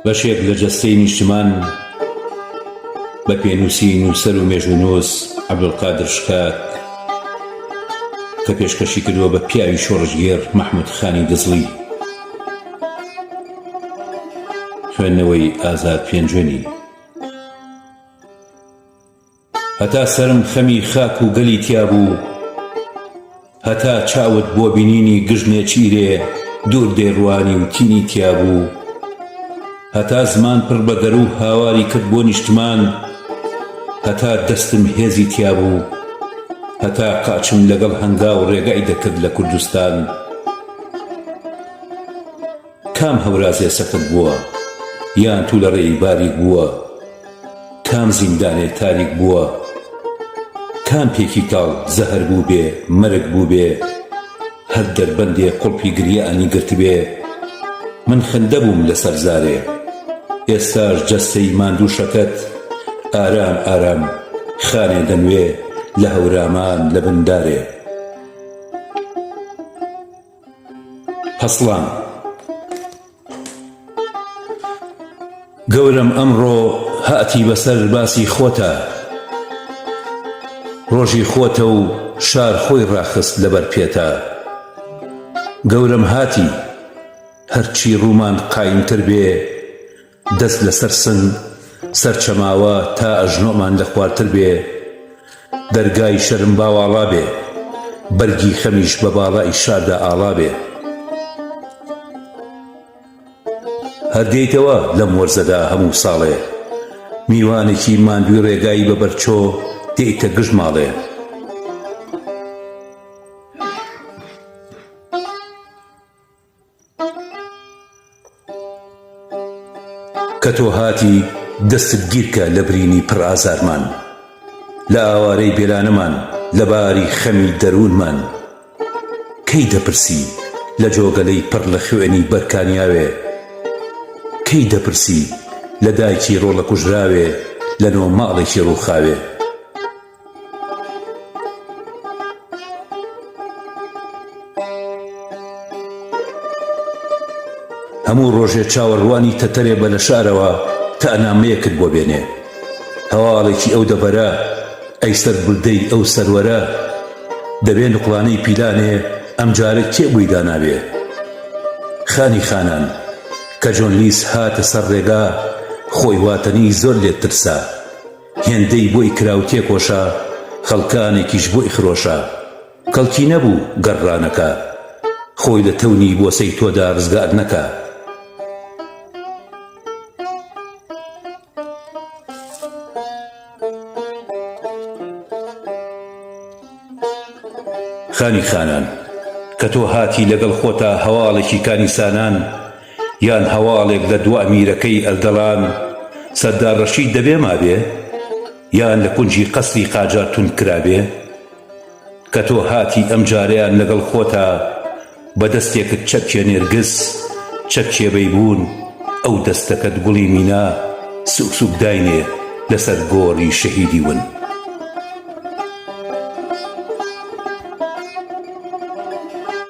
بەشێک لە جەستەی نیشتمان بە پێنووسی نووسەر و مێژوونووس عەبدولقادر شکاک کە پێشکەشی کردووە بە پیاوی شۆڕژگێر مەحموود خانی دزڵی. خوێندنەوەی ئازاد پێنجوێنی. هەتا سەرم خەمی خاک و گەلی تیا بوو، هەتا چاوت بۆ بینینی گژنێ چیرێ دوور دێڕوانی و تینی تیا بوو، هەتا زمان پڕ بە گەر و هاواری کرد بۆ نیشتمان، هەتا دەستم هێزی تیا بوو، هەتا قاچم لەگەڵ هەنگاو ڕێگای دەکرد لە کوردستان. کام هەورازێ سەکرد بووە یان تو لە ڕێی باریک بووە، کام زیندانێ تاریک بووە، کام پێکی کاڵ زەهەر بوو بێ مەرگ بوو بێ، هەر دەربەندێ قوڵپی گریانی گرت بێ. من خندە بووم لەسەر زارێ، ئێستاش جەستەی ماندووشەکەت ئارام ئارام خانێ دەنوێ لە هەورامان لە بندارێ. پەسڵان. گەورم ئەمڕۆ هاتی بەسەر باسی خۆتە، ڕۆژی خۆتە و شار خۆی ڕاخست لەبەر پێتە. گەورم هاتی هەرچی ڕوومان قایمتر بێ، دەست لەسەر سن سەرچەماوە تا ئەژنۆمان لە خواردتر بێ. دەرگای شەرم باواڵا بێ، بەرگی خەمیش بە باڵای شاردا ئاڵا بێ. هەردێیتەوە لەم وەرزەدا هەموو ساڵێ، میوانێکی ماندووی ڕێگایی بەبەرچۆ دێیتە گژماڵێ. کە تۆ هاتی دەستت گیرکە لە برینی پڕ ئازارمان، لە ئاوارەی بێلانەمان لە باری خەمی دەروونمان. کەی دەپرسی لە جۆگەلەی پڕ لە خوێنی بەرکانیاوێ، کەی دەپرسی لە دایکی ڕۆڵە کوژراوێ لە نۆ ماڵێکی ڕووخاوێ. هەموو ڕۆژێ چاوەڕوانی تەتەرێ بە لە شارەوە تا ئەنامەیەکت بۆ بێنێ. هەواڵێکی ئەو دەبەرە ئەی سەر بولدەی ئەو سەروەرە، دەبێ نوقڵانەی پیلانێ ئەم جارە کێبووی داناوێ. خانی خانان کە جۆن لیس هاتە سەر ڕێگا، خۆی واتەنی زۆر لێت ترسا. هێندەی بۆی کراو تێکۆشە، خەڵکانێکیش بۆی خرۆشە. کەڵکی نەبوو گەڕانەکە، خۆی لە تەونی بۆسەی تۆدا ڕزگار نەکە. خانی خانان کە تۆ هاتی لەگەڵ خۆتا هەواڵێکی کانیسانان، یان هەواڵێک لە دوا میرەکەی ئەلدەڵان. سەردار ڕەشید دەبێ مابێ، یان لە کونجی قەسری قاجار تون کرابێ. کە تۆ هاتی ئەم جارەیان لەگەڵ خۆتا، بەدەستێکت چەپکێ نێرگس چەپکێ بەیبوون. ئەو دەستەکەت گوڵی مینا سوک سوک داینێ لەسەر گۆڕی شەهیدی ون.